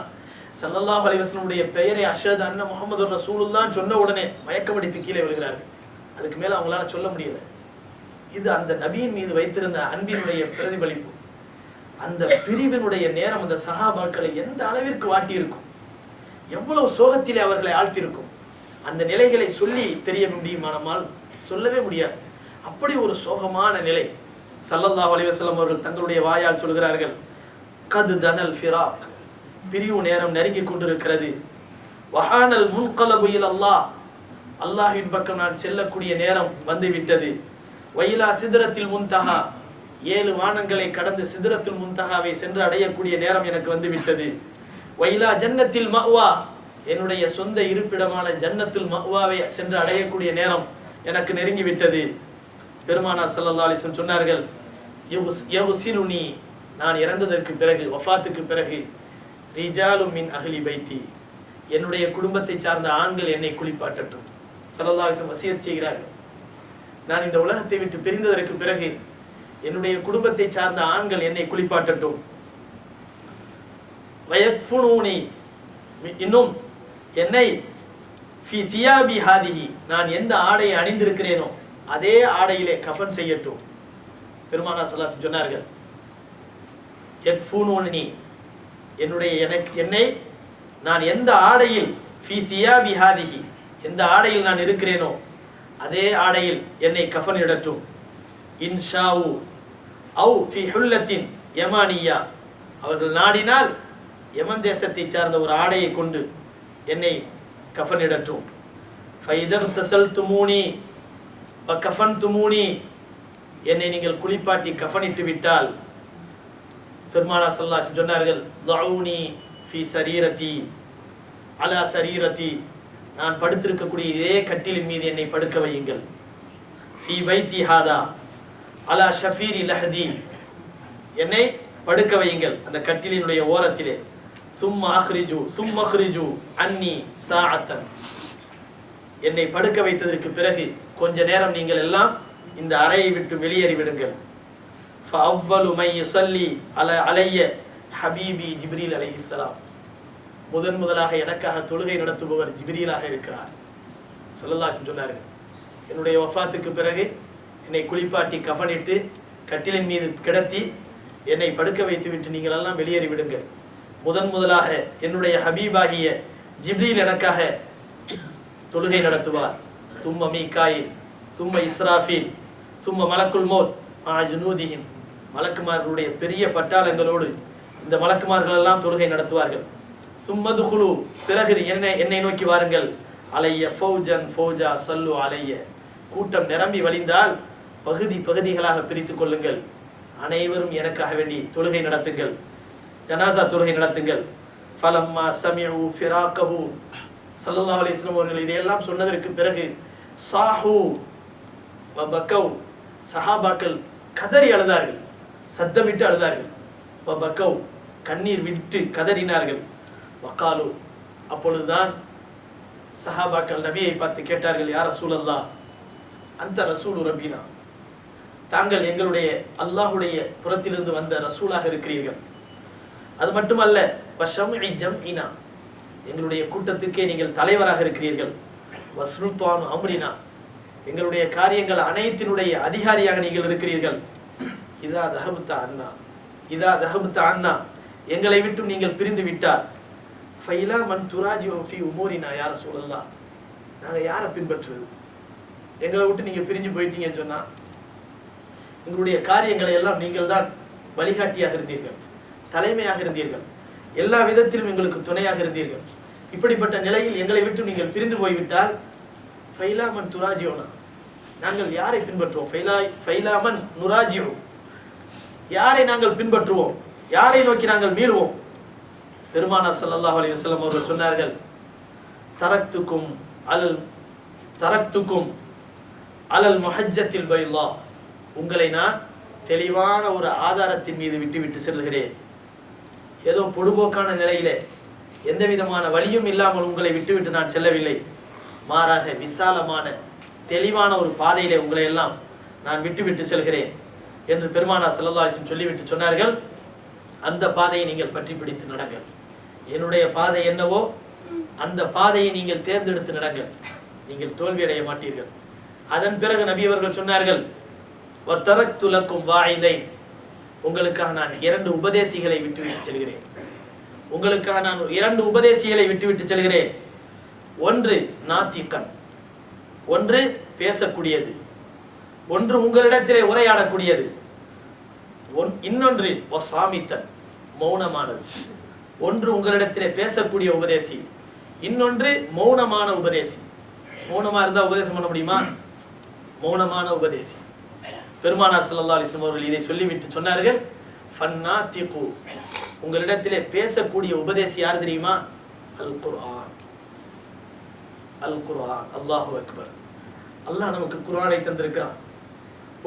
Speaker 1: ஸல்லல்லாஹு அலைஹி வஸல்லம் பெயரை அஷ்ஹது அன்ன முஹம்மது ரசூலுல்லாஹ் சொன்ன உடனே மயக்கமடித்து கீழே விழுகிறார்கள். அதுக்கு மேல அவங்களால சொல்ல முடியல. இது அந்த நபியின் மீது வைத்திருந்த அன்பினுடைய பிரதிபலிப்பு. அந்த பிரிவினுடைய நேரம் அந்த சஹாபாக்களை எந்த அளவிற்கு வாட்டி இருக்கும், எவ்வளவு சோகத்திலே அவர்களை ஆழ்த்திருக்கும். அந்த நிலைகளை சொல்லி தெரிய முடியுமானால் சொல்லவே முடியாது. அப்படி ஒரு சோகமான நிலை. ஸல்லல்லாஹு அலைஹி வஸல்லம் அவர்கள் தங்களுடைய வாயால் சொல்கிறார்கள், கது தனல் ஃபிராக், பிரிவு நேரம் நெருங்கி கொண்டிருக்கிறது. வஹானல் முன்கலபு இலல்லாஹ், அல்லாஹ்வின் பக்கம் நான் செல்லக்கூடிய நேரம் வந்துவிட்டது. வைலா சிதறத்தில் முன்தஹா, 7 வானங்களை கடந்து சிதறத்துல் முன்தஹாவை சென்று அடையக்கூடிய நேரம் எனக்கு வந்துவிட்டது. வைலா ஜன்னத்தில் மஅவா, என்னுடைய சொந்த இருப்பிடமான ஜன்னத்துல் மஅவாவை சென்று அடையக்கூடிய நேரம் எனக்கு நெருங்கிவிட்டது. பெருமானார் ஸல்லல்லாஹு அலைஹி வஸல்லம் சொன்னார்கள், யகுசிலுனி, நான் இறந்ததற்கு பிறகு, வஃபாத்துக்கு பிறகு, ரிஜாலும் மின் அஹ்லி பைத்தி, என்னுடைய குடும்பத்தை சார்ந்த ஆண்கள் என்னை குளிப்பாட்டட்டும். ஸல்லல்லாஹு அலைஹி வஸல்லம் வசியத் செய்கிறார்கள், நான் இந்த உலகத்தை விட்டு பிரிந்ததற்கு பிறகு என்னுடைய குடும்பத்தை சார்ந்த ஆண்கள் என்னை குளிப்பாட்டட்டும். வயக்ஃபுனூனி, இன்னும் என்னை ஃபி தியாபி ஹாதிஹி, நான் எந்த ஆடையை அணிந்திருக்கிறேனோ அதே ஆடையிலே கஃபன் செய்யட்டும். பெருமானார் ஸல்லல்லாஹு அலைஹி வஸல்லம் சொன்னார்கள், யக்ஃபுனூனி, என்னை நான் எந்த ஆடையில், ஃபி தியாபி ஹாதிஹி, எந்த ஆடையில் நான் இருக்கிறேனோ அதே ஆடையில் என்னை கஃபன் இடட்டும். இன்ஷாவு அவு ஃபி ஹுல்லத்தின் யமானியா, அவர்கள் நாடினால் யமன் தேசத்தை சார்ந்த ஒரு ஆடையை கொண்டு என்னை கஃபன் இடட்டும். ஃபைதக்தஸல்துமூனி வகஃபன்துமூனி, என்னை நீங்கள் குளிப்பாட்டி கஃபனிட்டு விட்டால், பெருமானார் ஸல்லல்லாஹு அலைஹி வஸல்லம் சொன்னார்கள், தஊனி ஃபி சரீரதி அலா சரீரதி நான் படுத்திருக்கக்கூடிய இதே கட்டிலின் மீது என்னை படுக்க வையுங்கள். ஃபீ பைத்தி ஹாதா அலா ஷஃபீரி லஹதி, என்னை படுக்க வையுங்கள் அந்த கட்டிலினுடைய ஓரத்திலே. சும்மா அஹ்ரிஜு அன்னி சாஅத்தன், என்னை படுக்க வைத்ததற்கு பிறகு கொஞ்ச நேரம் நீங்கள் எல்லாம் இந்த அறையை விட்டு வெளியேறி விடுங்கள். ஃபஅவ்வலு மை யுஸல்லி அலைய ஹபீபி ஜிப்ரீல் அலைஹிஸ்ஸலாம், முதலாக எனக்காக தொழுகை நடத்துபவர் ஜிப்ரீலாக இருக்கிறார். ஸல்லல்லாஹு அலைஹி வஸல்லம் சொன்னார்கள், என்னுடைய வஃபாத்துக்கு பிறகு என்னை குளிப்பாட்டி கஃனிட்டு கட்டிலின் மீது கிடத்தி என்னை படுக்க வைத்து விட்டு நீங்கள் எல்லாம் வெளியேறி விடுங்கள். முதலாக என்னுடைய ஹபீபாகிய ஜிப்ரீல் எனக்காக தொழுகை நடத்துவார். சும்ம மீகாயில், சும்ம இஸ்ராஃபீல், சும்ம மலக்குல் மௌத் ஜுனூதிஹிம், மலக்குமார்களுடைய பெரிய பட்டாளங்களோடு இந்த மலக்குமார்கள் எல்லாம் தொழுகை நடத்துவார்கள். சும்மதுகுலு, பிறகு என்னை நோக்கி வாருங்கள். அலைய ஃபௌஜன் ஃபௌஜா சல்லு அலைய, கூட்டம் நிரம்பி வழிந்தால் பகுதிகளாக பிரித்து கொள்ளுங்கள், அனைவரும் எனக்காக வேண்டி தொழுகை நடத்துங்கள், ஜனாசா தொழுகை நடத்துங்கள். ஃபலம்மா சமிஉ ஃபிராகஹு, ஸல்லல்லாஹு அலைஹி வஸல்லம் அவர்கள் இதையெல்லாம் சொன்னதற்கு பிறகு சாஹு வ பக்கவ், சஹாபாக்கள் கதறி அழுதார்கள், சத்தமிட்டு அழுதார்கள். வ பக்கவ், கண்ணீர் விட்டு கதறினார்கள். வக்காலு, அப்பொழுதுதான் சஹாபாக்கள் நபியை பார்த்து கேட்டார்கள், யா ரசூலல்லாஹ் அந்த ரசூலு ரப்பினா, தாங்கள் எங்களுடைய அல்லாஹுடைய புறத்திலிருந்து வந்த ரசூலாக இருக்கிறீர்கள். அது மட்டுமல்ல, வஷம்இ ஜம்இனா, எங்களுடைய கூட்டத்துக்கே நீங்கள் தலைவராக இருக்கிறீர்கள். வஸ்ருத்வானு அம்ரினா, எங்களுடைய காரியங்கள் அனைத்தினுடைய அதிகாரியாக நீங்கள் இருக்கிறீர்கள். இதா தஹபுத்த அண்ணா, எங்களை விட்டு நீங்கள் பிரிந்து விட்டார். ஃபைலா மன் துராஜிஉ ஃபீ உமூரினா யா ரசூலல்லாஹ், நாங்கள் யாரை பின்பற்றுவது? எங்களை விட்டு நீங்கள் பிரிஞ்சு போயிட்டீங்கன்னு சொன்னா எங்களுடைய காரியங்களை எல்லாம் நீங்கள் தான் வழிகாட்டியாக இருந்தீர்கள், தலைமையாக இருந்தீர்கள், எல்லா விதத்திலும் எங்களுக்கு துணையாக இருந்தீர்கள். இப்படிப்பட்ட நிலையில் எங்களை விட்டு நீங்கள் பிரிந்து போய்விட்டால் ஃபைலாமன் துராஜியோனா, நாங்கள் யாரை பின்பற்றுவோம்? ஃபைலாமன் நுராஜியோ, யாரை நாங்கள் பின்பற்றுவோம்? யாரை நோக்கி நாங்கள் மீள்வோம்? பெருமானார் ஸல்லல்லாஹு அலைஹி வஸல்லம் அவர்கள் சொன்னார்கள், தரக்துக்கும் அலல் முஹஜ்ஜத்தில் பைலா, உங்களை நான் தெளிவான ஒரு ஆதாரத்தின் மீது விட்டு செல்கிறேன். ஏதோ பொடுபோக்கான நிலையிலே எந்த விதமான வழியும் இல்லாமல் உங்களை விட்டுவிட்டு நான் செல்லவில்லை, மாறாக விசாலமான தெளிவான ஒரு பாதையிலே உங்களை எல்லாம் நான் விட்டு செல்கிறேன் என்று பெருமானார் ஸல்லல்லாஹு அலைஹி வஸல்லம் சொல்லிவிட்டு சொன்னார்கள், அந்த பாதையை நீங்கள் பற்றி பிடித்து நடங்கள். என்னுடைய பாதை என்னவோ அந்த பாதையை நீங்கள் தேர்ந்தெடுத்து நடங்கள், நீங்கள் தோல்வியடைய மாட்டீர்கள். அதன் பிறகு நபி அவர்கள் சொன்னார்கள், வத்தரக்து லக்கும் வாயிதைன், உங்களுக்காக நான் 2 உபதேசிகளை விட்டுவிட்டு செல்கிறேன். உங்களுக்காக நான் 2 உபதேசிகளை விட்டுவிட்டு செல்கிறேன். ஒன்று நாத்திகன், ஒன்று பேசக்கூடியது, ஒன்று உங்களிடத்திலே உரையாடக்கூடியது, இன்னொன்று வசாமித்தன், மௌனமானது. ஒன்று உங்களிடத்திலே பேசக்கூடிய உபதேசி, இன்னொன்று மௌனமான உபதேசி. மௌனமா இருந்தா உபதேசம் பண்ண முடியுமா? மௌனமான உபதேசி. பெருமானார் ஸல்லல்லாஹு அலைஹி வஸல்லம் அவர்கள் இதை சொல்லிவிட்டு சொன்னார்கள், ஃபன்னாத்திகு, உங்களிடத்திலே பேசக்கூடிய உபதேசி யார் தெரியுமா? அல் குர்ஆன். அல் குர்ஆன், அல்லாஹு அக்பர். அல்லாஹ் நமக்கு குர்ஆனை தந்திருக்கிறான்.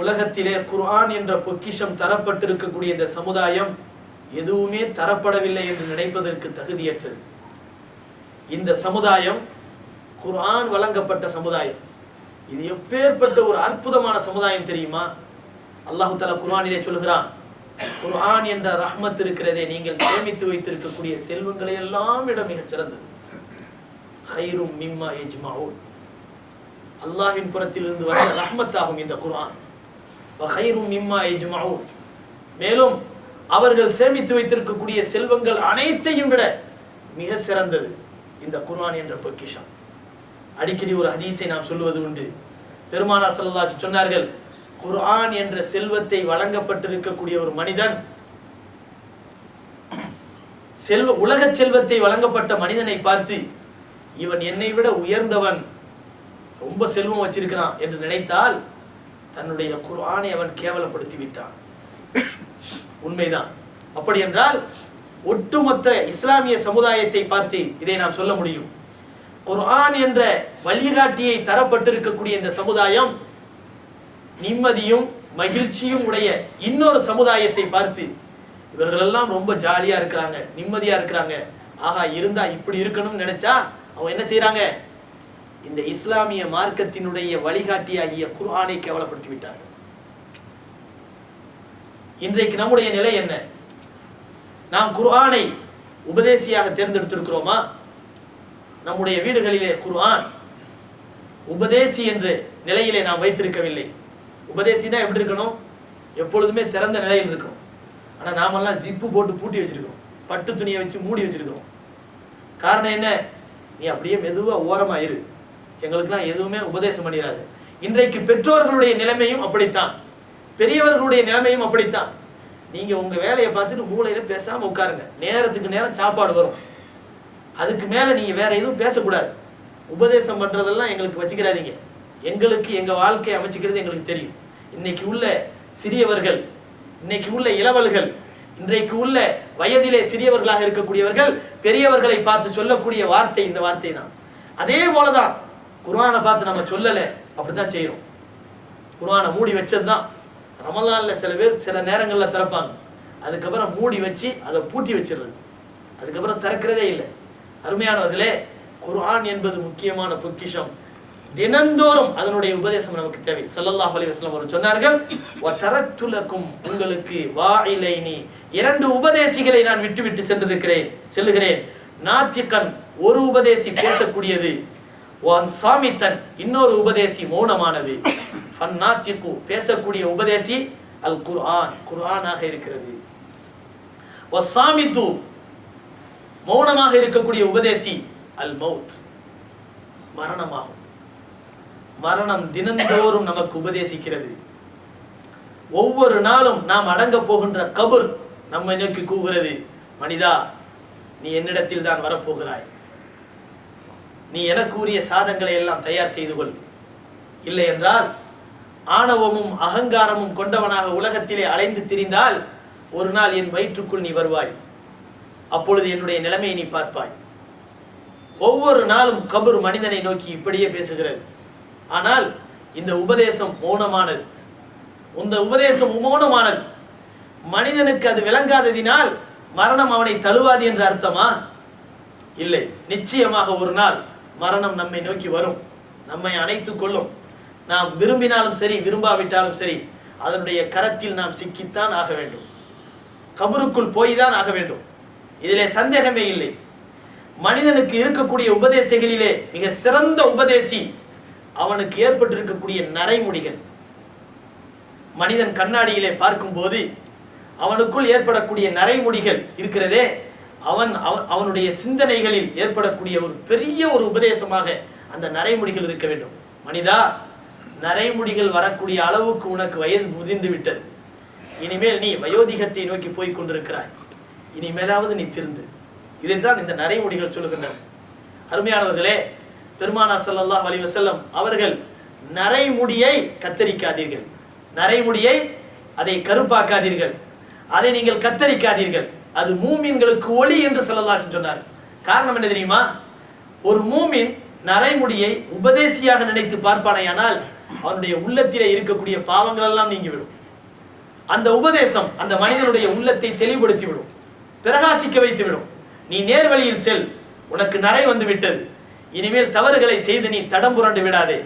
Speaker 1: உலகத்திலே குர்ஆன் என்ற பொக்கிஷம் தரப்பட்டிருக்கக்கூடிய இந்த சமுதாயம் எதுவுமே தரப்படவில்லை என்று நினைப்பதற்கு தகுதியற்றது. இந்த சமுதாயம் குர்ஆன் வழங்கப்பட்ட சமுதாயம். இது எப்பேற்பட்ட ஒரு அற்புதமான சமுதாயம் தெரியுமா? அல்லாஹ் தஆலா குர்ஆனிலே சொல்கிறான், குர்ஆன் என்ற ரஹ்மத் இருக்கிறதே, நீங்கள் சேமித்து வைத்திருக்கக்கூடிய செல்வங்களை எல்லாம் விட மிகச் சிறந்தது. கைரும் மிம்மா யஜ்மஊன், அல்லாஹ்வின் புறத்திலிருந்து வந்த ரஹ்மத்தாகும் இந்த குர்ஆன். வகைரும் மிம்மா யஜ்மஊன், மேலும் அவர்கள் சேமித்து வைத்திருக்கக்கூடிய செல்வங்கள் அனைத்தையும் விட மிக சிறந்தது இந்த குர்ஆன் என்ற பொக்கிஷம். அடிக்கடி ஒரு ஹதீஸை நாம் சொல்லுவது உண்டு. பெருமானார் ஸல்லல்லாஹு அலைஹி வஸல்லம் சொன்னார்கள், குர்ஆன் என்ற செல்வத்தை வழங்கப்பட்டிருக்கக்கூடிய ஒரு மனிதன், உலக செல்வத்தை வழங்கப்பட்ட மனிதனை பார்த்து, இவன் என்னை விட உயர்ந்தவன், ரொம்ப செல்வம் வச்சிருக்கிறான் என்று நினைத்தால் தன்னுடைய குர்ஆனை அவன் கேவலப்படுத்தி விட்டான். உண்மைதான். அப்படி என்றால் ஒட்டுமொத்த இஸ்லாமிய சமுதாயத்தை பார்த்து இதை நாம் சொல்ல முடியும். குர்ஆன் என்ற வழிகாட்டியை தரப்பட்டிருக்கக்கூடிய இந்த சமுதாயம் நிம்மதியும் மகிழ்ச்சியும் உடைய இன்னொரு சமுதாயத்தை பார்த்து இவர்களெல்லாம் ரொம்ப ஜாலியா இருக்கிறாங்க, நிம்மதியா இருக்கிறாங்க, ஆகா இருந்தா இப்படி இருக்கணும்னு நினைச்சா அவங்க என்ன செய்யறாங்க? இந்த இஸ்லாமிய மார்க்கத்தினுடைய வழிகாட்டியாகிய குர்ஆனை கேவலப்படுத்தி விட்டார்கள். இன்றைக்கு நம்முடைய நிலை என்ன? நாம் குர்ஆனை உபதேசியாக தேர்ந்தெடுத்திருக்கிறோமா? நம்முடைய வீடுகளிலே குர்ஆன் உபதேசி என்ற நிலையிலே நாம் வைத்திருக்கவில்லை. உபதேசினா எப்படி இருக்கணும்? எப்பொழுதுமே திறந்த நிலையில் இருக்கணும். ஆனால் நாமெல்லாம் ஜிப்பு போட்டு பூட்டி வச்சிருக்கிறோம், பட்டு துணியை வச்சு மூடி வச்சிருக்கிறோம். காரணம் என்ன? நீ அப்படியே மெதுவாக ஓரமாக இரு, எங்களுக்கெல்லாம் எதுவுமே உபதேசம் பண்ணிடாது. இன்றைக்கு பெற்றோர்களுடைய நிலைமையும் அப்படித்தான், பெரியவர்களுடைய நிலைமையும் அப்படித்தான். நீங்கள் உங்கள் வேலையை பார்த்துட்டு மூளையில் பேசாமல் உட்காருங்க, நேரத்துக்கு நேரம் சாப்பாடு வரும், அதுக்கு மேலே நீங்கள் வேற எதுவும் பேசக்கூடாது. உபதேசம் பண்ணுறதெல்லாம் எங்களுக்கு வச்சுக்கிறாதீங்க, எங்களுக்கு எங்கள் வாழ்க்கையை அமைச்சிக்கிறது எங்களுக்கு தெரியும். இன்னைக்கு உள்ள சிறியவர்கள், இன்னைக்கு உள்ள இளவல்கள், இன்றைக்கு உள்ள வயதிலே சிறியவர்களாக இருக்கக்கூடியவர்கள் பெரியவர்களை பார்த்து சொல்லக்கூடிய வார்த்தை இந்த வார்த்தை தான். அதே போலதான் குர்ஆனை பார்த்து நம்ம சொல்லலை, அப்படித்தான் செய்யறோம். குர்ஆனை மூடி வச்சது தான். ரமலான்ல சில பேர் சில நேரங்களில் திறப்பாங்க, அதுக்கப்புறம் மூடி வச்சு அதை பூட்டி வச்சிடுறது, அதுக்கப்புறம் திறக்கிறதே இல்லை. அருமையானவர்களே, குர்ஆன் என்பது முக்கியமான பொக்கிஷம். தினந்தோறும் அதனுடைய உபதேசம் நமக்கு தேவை. ஸல்லல்லாஹு அலைஹி வஸல்லம் அவர்கள் சொன்னார்கள், வதரக்து லக்கும், உங்களுக்கு வாயிலைனி, இரண்டு உபதேசிகளை நான் விட்டு செல்லுகிறேன். நாத்திகன், ஒரு உபதேசி பேசக்கூடியது, வன் சாமித்தன், இன்னொரு உபதேசி மௌனமானது. ஃபன்னாத்திகு, பேசக்கூடிய உபதேசி அல் குர்ஆன், குர்ஆனாக இருக்கிறது. வஸ்ஸாமித்து, மௌனமாக இருக்கக்கூடிய உபதேசி அல் மௌத், மரணமாகும். மரணம் தினந்தோறும் நமக்கு உபதேசிக்கிறது. ஒவ்வொரு நாளும் நாம் அடங்க போகின்ற கபர் நம்மை நோக்கி கூவுகிறது, மனிதா நீ என்னிடத்தில் தான் வரப்போகிறாய், நீ எனக்கு உரிய சாதங்களை எல்லாம் தயார் செய்து கொள், இல்லை என்றால் ஆணவமும் அகங்காரமும் கொண்டவனாக உலகத்திலே அலைந்து திரிந்தால் ஒரு நாள் என் வயிற்றுக்குள் நீ வருவாய், அப்பொழுது என்னுடைய நிலைமையை நீ பார்ப்பாய். ஒவ்வொரு நாளும் கபர் மனிதனை நோக்கி இப்படியே பேசுகிறது. ஆனால் இந்த உபதேசம் மௌனமானது. இந்த உபதேசம் மௌனமானது. மனிதனுக்கு அது விளங்காததினால் மரணம் அவனை தழுவாது என்ற அர்த்தமா? இல்லை. நிச்சயமாக ஒரு நாள் மரணம் நம்மை நோக்கி வரும், நம்மை அணைத்து கொள்ளும். நாம் விரும்பினாலும் சரி விரும்பாவிட்டாலும் சரி அதனுடைய கரத்தில் நாம் சிக்கித்தான் ஆக வேண்டும், கபருக்குள் போய்தான் ஆக வேண்டும். இதிலே சந்தேகமே இல்லை. மனிதனுக்கு இருக்கக்கூடிய உபதேசிகளிலே மிக சிறந்த உபதேசி அவனுக்கு ஏற்பட்டிருக்கக்கூடிய நரைமுடிகள். மனிதன் கண்ணாடியிலே பார்க்கும் போது அவனுக்குள் ஏற்படக்கூடிய நரைமுடிகள் இருக்கிறதே, அவனுடைய சிந்தனைகளில் ஏற்படக்கூடிய ஒரு பெரிய ஒரு உபதேசமாக அந்த நரைமுடிகள் இருக்க வேண்டும். மனிதா, நரைமுடிகள் வரக்கூடிய அளவுக்கு உனக்கு வயது முதிர்ந்து விட்டது, இனிமேல் நீ வயோதிகத்தை நோக்கி போய் கொண்டிருக்கிறாய், இனிமேலாவது நீ திருந்து. இதைத்தான் இந்த நரைமுடிகள் சொல்லுகின்றன. அருமையானவர்களே, பெருமானார் ஸல்லல்லாஹு அலைஹி வஸல்லம் அவர்கள் நரைமுடியை கத்தரிக்காதீர்கள், நரைமுடியை அதை கருப்பாக்காதீர்கள், அதை நீங்கள் கத்தரிக்காதீர்கள், அது மூமின்களுக்கு ஒளி என்று ஸல்லல்லாஹு அலைஹி வஸல்லம் சொன்னார். காரணம் என்ன தெரியுமா? ஒரு மூமின் நரைமுடியை உபதேசியாக நினைத்து பார்ப்பானையானால் அவனுடைய உள்ளத்திலே இருக்கக்கூடிய பாவங்கள் எல்லாம் நீங்கிவிடும். அந்த உபதேசம் அந்த மனிதனுடைய உள்ளத்தை தெளிவுபடுத்தி விடும், பிரகாசிக்க வைத்து விடும். நீ நேர்வழியில் செல், உனக்கு நரை வந்து விட்டது, இனிமேல் தவறுகளை செய்து நீ தடம் புரண்டு விடாதே,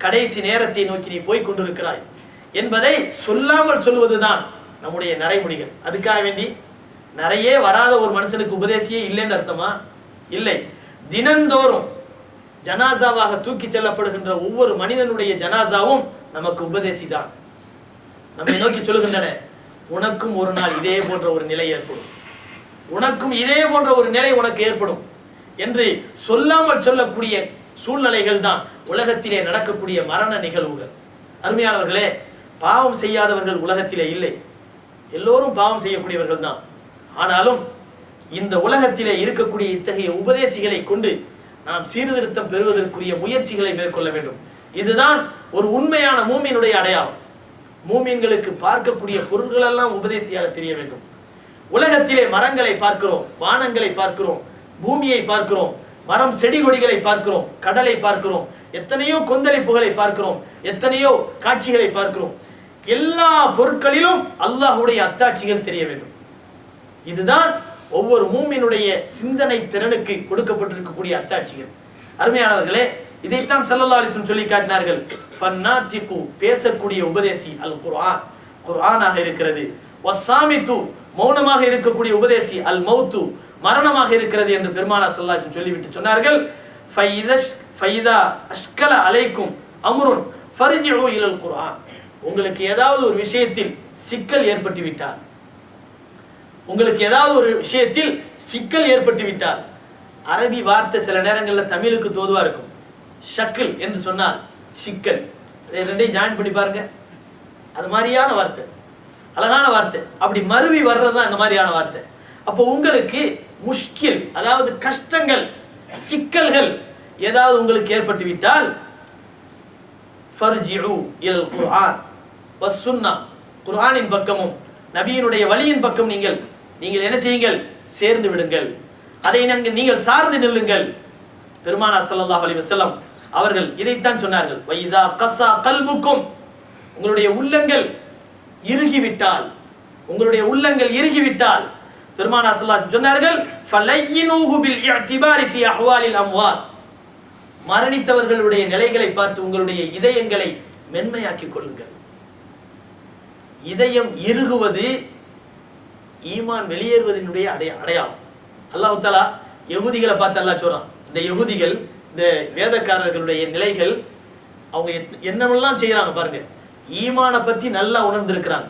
Speaker 1: கடைசி நேரத்தை நோக்கி நீ போய் கொண்டிருக்கிறாய் என்பதை சொல்லாமல் சொல்வதுதான் நம்முடைய நரைமுடிகள். அதுக்காக வேண்டி நிறைய வராத ஒரு மனுஷனுக்கு உபதேசியே இல்லைன்னு அர்த்தமா? இல்லை. தினந்தோறும் ஜனாசாவாக தூக்கி செல்லப்படுகின்ற ஒவ்வொரு மனிதனுடைய ஜனாசாவும் நமக்கு உபதேசி தான். நம்மை நோக்கி சொல்லுகின்றன, உனக்கும் ஒரு நாள் இதே போன்ற ஒரு நிலை ஏற்படும், உனக்கும் இதே போன்ற ஒரு நிலை உனக்கு ஏற்படும் என்று சொல்லாமல் சொல்லக்கூடிய சூழ்நிலைகள் தான் உலகத்திலே நடக்கக்கூடிய மரண நிகழ்வுகள். அருமையானவர்களே, பாவம் செய்யாதவர்கள் உலகத்திலே இல்லை, எல்லோரும் பாவம் செய்யக்கூடியவர்கள் தான். ஆனாலும் இந்த உலகத்திலே இருக்கக்கூடிய இத்தகைய உபதேசிகளை கொண்டு நாம் சீர்திருத்தம் பெறுவதற்குரிய முயற்சிகளை மேற்கொள்ள வேண்டும். இதுதான் ஒரு உண்மையான மூமினுடைய அடையாளம். மூமின்களுக்கு பார்க்கக்கூடிய பொருள்கள் எல்லாம் உபதேசியாக தெரிய வேண்டும். உலகத்திலே மரங்களை பார்க்கிறோம், வானங்களை பார்க்கிறோம், பூமியை பார்க்கிறோம், மரம் செடி கொடிகளை பார்க்கிறோம், கடலை பார்க்கிறோம், எத்தனையோ கொந்தளிப்புகளை பார்க்கிறோம், எத்தனையோ காட்சிகளை பார்க்கிறோம். எல்லா பொருட்களிலும் அல்லாஹ்வுடைய அத்தாட்சிகள் தெரிய வேண்டும். இதுதான் ஒவ்வொரு மூமினுடைய சிந்தனை திறனுக்கு கொடுக்கப்பட்டிருக்கக்கூடிய அத்தாட்சிகள். அருமையானவர்களே, இதைத்தான் ஸல்லல்லாஹு அலைஹி வஸல்லம் சொல்லி காட்டினார்கள். ஃபன்னாத்திகு, பேசக்கூடிய உபதேசி அல் குர்ஆன், குர்ஆனாக இருக்கிறது. வஸ்ஸாமிது, மௌனமாக இருக்கக்கூடிய உபதேசி அல் மௌத்து, மரணமாக இருக்கிறது என்று பெருமானார் ஸல்லல்லாஹு அலைஹி வஸல்லம் சொல்லிவிட்டு சொன்னார்கள். ஃபைதா அஷ்கல அலைக்கும் அம்ருன் ஃபர்ஜிஉ இலல் குர்ஆன். உங்களுக்கு ஏதாவது ஒரு விஷயத்தில் சிக்கல் ஏற்பட்டு விட்டால், உங்களுக்கு ஏதாவது ஒரு விஷயத்தில் சிக்கல் ஏற்பட்டு விட்டால், அரபி வார்த்தை சில நேரங்களில் தமிழுக்கு தோதுவா இருக்கும். ஷக்கில் என்று சொன்னால் சிக்கல், அதை ரெண்டையும் ஜாயின் பண்ணி பாருங்க. அது மாதிரியான வார்த்தை, அழகான வார்த்தை. அப்படி மருவி வர்றது தான் இந்த மாதிரியான வார்த்தை. அப்போ உங்களுக்கு முஷ்கில், அதாவது கஷ்டங்கள், சிக்கல்கள் ஏதாவது உங்களுக்கு ஏற்பட்டு விட்டால், ஃபர்ஜிஉ இலல் குர்ஆன் வஸ்ஸுன்னா, குர்ஆனின் பக்கமும் நபியினுடைய வழியின் பக்கம் நீங்கள் என்ன செய்யுங்கள், சேர்ந்து விடுங்கள், அதை நீங்கள் சார்ந்து நில்லுங்கள். பெருமானார் ஸல்லல்லாஹு அலைஹி வஸல்லம் அவர்கள் இதைத்தான் சொன்னார்கள். வைதா கஸா கல்புக்கும், உங்களுடைய உள்ளங்கள் இறுகிவிட்டால், உங்களுடைய உள்ளங்கள் இறுகிவிட்டால், பெருமானார் ஸல்லல்லாஹு அலைஹி வஸல்லம் சொன்னார்கள், ஃபலையினுஹு பில் இஅ்திபாரி ஃபீ அஹ்வாலில் அம்வாத், மரணித்தவர்களுடைய நிலைகளை பார்த்து உங்களுடைய இதயங்களை மென்மையாக்கிக் கொள்ளுங்கள். இதயம் இறுகுவது ஈமான் வெளியேறுவதனுடைய அடையாளம். அல்லாஹ் தஆலா யஹூதிகளை பார்த்து அல்லாஹ் சொல்றான், இந்த யஹூதிகள், இந்த வேதக்காரர்களுடைய நிலைகள், அவங்க என்னமெல்லாம் செய்யறாங்க பாருங்க. ஈமானை பத்தி நல்லா உணர்ந்திருக்கிறாங்க.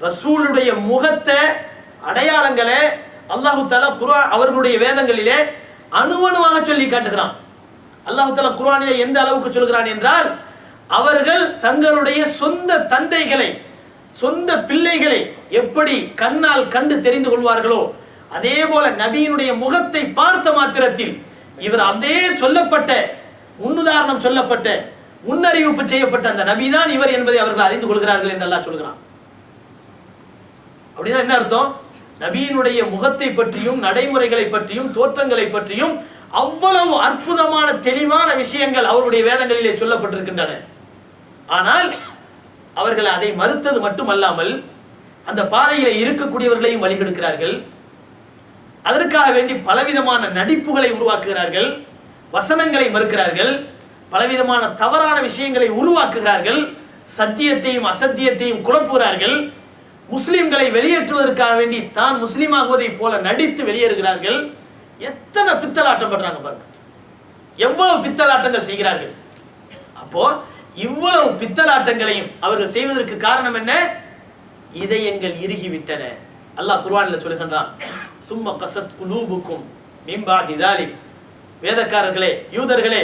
Speaker 1: ரசூலுடைய முகத்தை, அடையாளங்களை அல்லாஹ் தஆலா குர்ஆன் அவர்களுடைய வேதங்களிலே அணுவணுவாக சொல்லி காட்டுகிறான். அல்லாஹ் தஆலா குர்ஆனிலே எந்த அளவுக்கு சொல்கிறான் என்றால், அவர்கள் தங்களுடைய சொந்த தந்தைகளை, சொந்த பிள்ளைகளை எப்படி கண்ணால் கண்டு தெரிந்து கொள்வார்களோ, அதே போல நபியினுடைய முகத்தை பார்த்த மாத்திரத்தில் இவர் அதே சொல்லப்பட்ட, முன்னுதாரணம் சொல்லப்பட்ட, முன்னறிவிப்பு செய்யப்பட்ட அந்த நபிதான் இவர் என்பதை அவர்கள் அறிந்து கொள்கிறார்கள் என்று அல்லாஹ் சொல்கிறான். அப்படின்னா என்ன அர்த்தம்? நபியினுடைய முகத்தை பற்றியும், நடைமுறைகளை பற்றியும், தோற்றங்களை பற்றியும் அவ்வளவு அற்புதமான தெளிவான விஷயங்கள் அவருடைய வேதங்களிலே சொல்லப்பட்டிருக்கின்றன. ஆனால் அவர்கள் அதை மறுத்தது மட்டுமல்லாமல் அந்த பாதையிலே இருக்கக்கூடியவர்களையும் வழிகெடுக்கிறார்கள். அதற்காக வேண்டி பலவிதமான நடிப்புகளை உருவாக்குகிறார்கள், வசனங்களை மறுக்கிறார்கள், பலவிதமான தவறான விஷயங்களை உருவாக்குகிறார்கள், சத்தியத்தையும் அசத்தியத்தையும் குழப்புகிறார்கள். முஸ்லிம்களை வெளியேற்றுவதற்காக வேண்டி தான் முஸ்லீம் ஆகுவதை போல நடித்து வெளியேறுகிறார்கள். எத்தனை பித்தலாட்டம் பண்றாங்க பாருங்க, எவ்வளவு பித்தலாட்டங்கள் செய்கிறார்கள். அப்போ இவ்வளவு பித்தலாட்டங்களையும் அவர்கள் செய்வதற்கு காரணம் என்ன? இதயங்கள் இறுகிவிட்டன. அல்லாஹ் குர்ஆனில் சொல்லுகின்றான், சும்ம கஸத் குலூபுக்கும் மின் பஅதி தாலிக், வேதக்காரர்களே, யூதர்களே,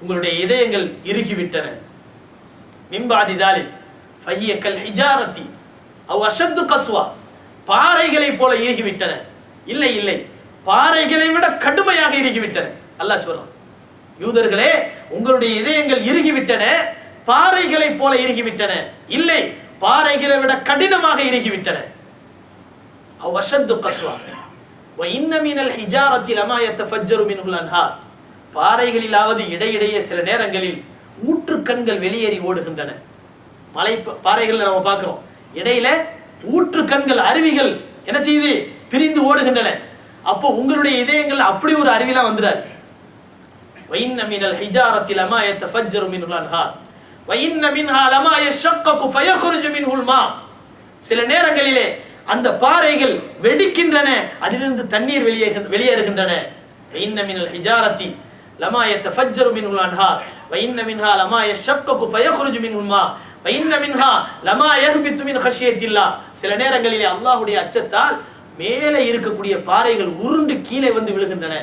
Speaker 1: உங்களுடைய இதயங்கள் இறுகிவிட்டன. மின் பஅதி தாலிக் ஃபஹிய கல் ஹிஜாரத்தி அவ் அஷத்து கஸ்வா, பாறைகளை போல இறுகிவிட்டன. இல்லை இல்லை, பாறைகளை விட கடுமையாக இறுகிவிட்டன. அல்லாஹ் சொல்றான், யூதர்களே, உங்களுடைய இதயங்கள் இறுகிவிட்டன, பாறைகளை போல இறுகிவிட்டன. இல்லை, பாறைகளை விட கடினமாக இறுகிவிட்டன. அவ் அஷத்து கஸ்வா வ இன்ன மினல் ஹிஜாரத்தி லமா யதஃபஜ்ஜரு மின்ஹுல் அன்ஹார், பாறைகளிலாவது இடையிடையே சில நேரங்களில் ஊற்றுக்கண்கள் வெளியேறி ஓடுகின்றன. மலை பாறைகள் நம்ம பார்க்கிறோம், இடையில ஊற்றுக்கண்கள், அருவிகள் என்ன செய்து பிரிந்து ஓடுகின்றன. அப்போ உங்களுடைய இதயங்கள் அப்படி ஒரு அருவிலாம் வந்துடாது. وَإِنَّ مِنَ الْحِجَارَةِ لَمَا يَتَفَجَّرُ مِنْهُ الْأَنْهَارُ وَإِنَّ مِنْهَا لَمَا يَشَّقَّقُ فَيَخْرُجُ مِنْهُ الْمَاءُ, சில நேரங்களிலே அந்த பாறைகள் வெடிக்கின்றன, அதிலிருந்து தண்ணீர் வெளியேறுகின்றன. وَإِنَّ مِنَ الْحِجَارَةِ لَمَا يَتَفَجَّرُ مِنْهُ الْأَنْهَارُ وَإِنَّ مِنْهَا لَمَا يَشَّقَّقُ فَيَخْرُجُ مِنْهُ الْمَاءُ وَإِنَّ مِنْهَا لَمَا يَهْبِطُ مِنْ خَشْيَةِ اللَّهِ, சில நேரங்களிலே அல்லாஹ்வுடைய அச்சத்தால் மேலே இருக்கக்கூடிய பாறைகள் உருண்டு கீழே வந்து விழுகின்றன.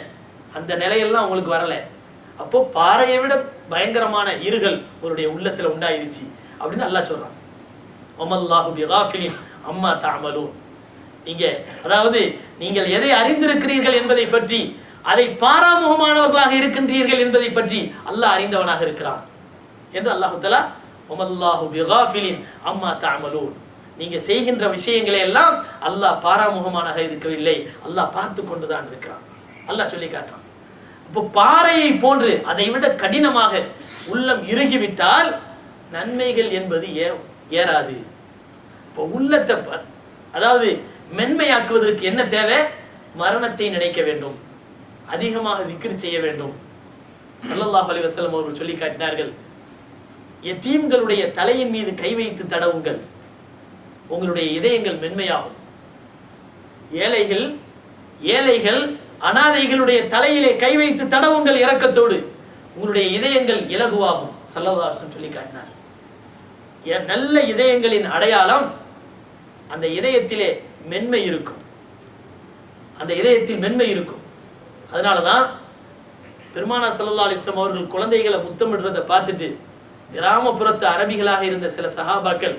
Speaker 1: அந்த நிலையெல்லாம் உங்களுக்கு வரல. அப்போ பாறையை விட பயங்கரமான இருகள் உங்களுடைய உள்ளத்துல உண்டாயிருச்சு அப்படின்னு அல்லாஹ் சொல்றான். வமல்லாஹு பிகாஃபிலின் அம்மா தஅமலூன், நீங்க அதாவது நீங்கள் எதை அறிந்திருக்கிறீர்கள் என்பதை பற்றி, அதை பாராமுகமானவர்களாக இருக்கின்றீர்கள் என்பதை பற்றி அல்லாஹ் அறிந்தவனாக இருக்கிறான் என்று அல்லாஹ் தஆலா வமல்லாஹு பிகாஃபிலின் அம்மா தஅமலூன், நீங்க செய்கின்ற விஷயங்களை எல்லாம் அல்லாஹ் பாராமுகமானதாக இருக்கவில்லை, அல்லாஹ் பார்த்து கொண்டுதான் இருக்கிறான். அல்லாஹ் சொல்லி காட்டுறான். இப்போ பாறையை போன்று அதை விட கடினமாக உள்ளம் இறுகிவிட்டால் நன்மைகள் என்பது ஏறாது. இப்போ உள்ளத்தை அதாவது மென்மையாக்குவதற்கு என்ன தேவை? மரணத்தை நினைக்க வேண்டும், அதிகமாக திக்ர் செய்ய வேண்டும். ஸல்லல்லாஹு அலைஹி வஸல்லம் அவர்கள் சொல்லி காட்டினார்கள், யதீம்களுடைய தலையின் மீது கை வைத்து தடவுங்கள், உங்களுடைய இதயங்கள் மென்மையாகும். ஏழைகள் அனாதைகளுடைய தலையிலே கை வைத்து தடவுங்கள் இரக்கத்தோடு, உங்களுடைய இதயங்கள் இலகுவாகும். ஸல்லல்லாஹு அலைஹி வஸல்லம் சொல்லி காட்டினார். நல்ல இதயங்களின் அடையாளம் அந்த இதயத்திலே மென்மை இருக்கும், அந்த இதயத்தில் மென்மை இருக்கும். அதனாலதான் பெருமானார் ஸல்லல்லாஹு அலைஹி வஸல்லம் அவர்கள் குழந்தைகளை முத்தமிடுறதை பார்த்துட்டு கிராமப்புறத்து அரபிகளாக இருந்த சில சஹாபாக்கள்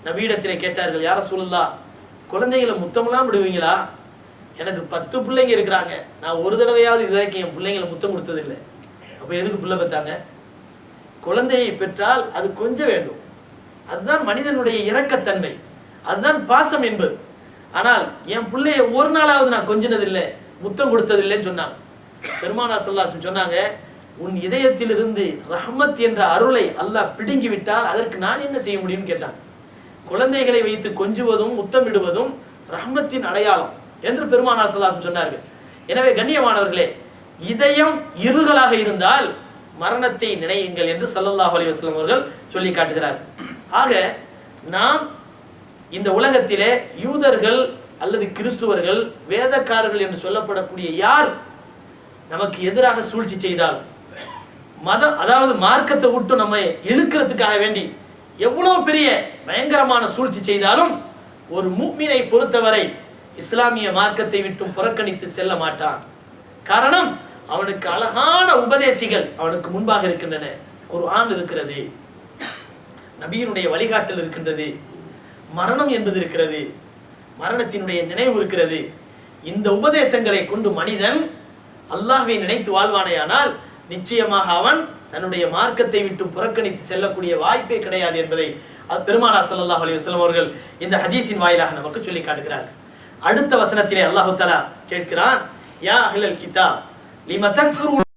Speaker 1: நபியிடத்திலே கேட்டார்கள், யா ரசூலுல்லாஹ், குழந்தைகளை முத்தமெல்லாம் விடுவீங்களா? எனக்கு 10 பிள்ளைங்க இருக்கிறாங்க, நான் ஒரு தடவையாவது இது வரைக்கும் என் பிள்ளைங்களை முத்தம் கொடுத்ததில்லை. அப்போ எதுக்கு பிள்ளை பெற்றாங்க? குழந்தையை பெற்றால் அது கொஞ்சம் வேண்டும், அதுதான் மனிதனுடைய இரக்கத்தன்மை, அதுதான் பாசம் என்பது. ஆனால் என் பிள்ளைய ஒரு நாளாவது நான் கொஞ்சினதில்லை, முத்தம் கொடுத்ததில்லைன்னு சொன்னாங்க. பெருமானார் ஸல்லல்லாஹு அலைஹி வஸல்லம் சொன்னாங்க, உன் இதயத்திலிருந்து ரஹ்மத் என்ற அருளை அல்லாஹ் பிடுங்கி விட்டால் அதற்கு நான் என்ன செய்ய முடியும்னு கேட்டான். குழந்தைகளை வைத்து கொஞ்சுவதும் முத்தமிடுவதும் ரஹ்மத்தின் அடையாளம் என்று பெருமானார் ஸல்லல்லாஹு அலைஹி வஸல்லம் சொன்னார்கள். எனவே கண்ணியமானவர்களே, இதயம் இருகலாக இருந்தால் மரணத்தை நினையுங்கள் என்று ஸல்லல்லாஹு அலைஹி வஸல்லம் அவர்கள் சொல்லி காட்டுகிறார்கள். ஆக நாம் இந்த உலகத்திலே யூதர்கள் அல்லது கிறிஸ்துவர்கள், வேதக்காரர்கள் என்று சொல்லப்படக்கூடிய யார் நமக்கு எதிராக சூழ்ச்சி செய்தாலும், அதாவது மார்க்கத்தை விட்டு நம்ம இழுக்கிறதுக்காக வேண்டி எவ்வளவு பெரிய பயங்கரமான சூழ்ச்சி செய்தாலும் ஒரு முஃமினை பொறுத்தவரை இஸ்லாமிய மார்க்கத்தை விட்டு புறக்கணித்து செல்ல மாட்டான். காரணம், அவனுக்கு அழகான உபதேசிகள் அவனுக்கு முன்பாக இருக்கின்றன. குர்ஆன் இருக்கிறது, நபியினுடைய வழிகாட்டல் இருக்கின்றது, மரணம் என்பது இருக்கிறது, மரணத்தினுடைய நினைவு இருக்கிறது. இந்த உபதேசங்களை கொண்டு மனிதன் அல்லாஹ்வை நினைத்து வாழ்வானேயானால் நிச்சயமாக அவன் தன்னுடைய மார்க்கத்தை விட்டு புறக்கணித்து செல்லக்கூடிய வாய்ப்பே கிடையாது என்பதை பெருமானார் ஸல்லல்லாஹு அலைஹி வஸல்லம் அவர்கள் இந்த ஹதீஸின் வாயிலாக நமக்கு சொல்லி காட்டுகிறார்கள். அடுத்த வசனத்திலே அல்லாஹ் தஆலா கேட்கிறான், யா அஹ்லல் கிதாப் லிம தக்ஃபுரூன்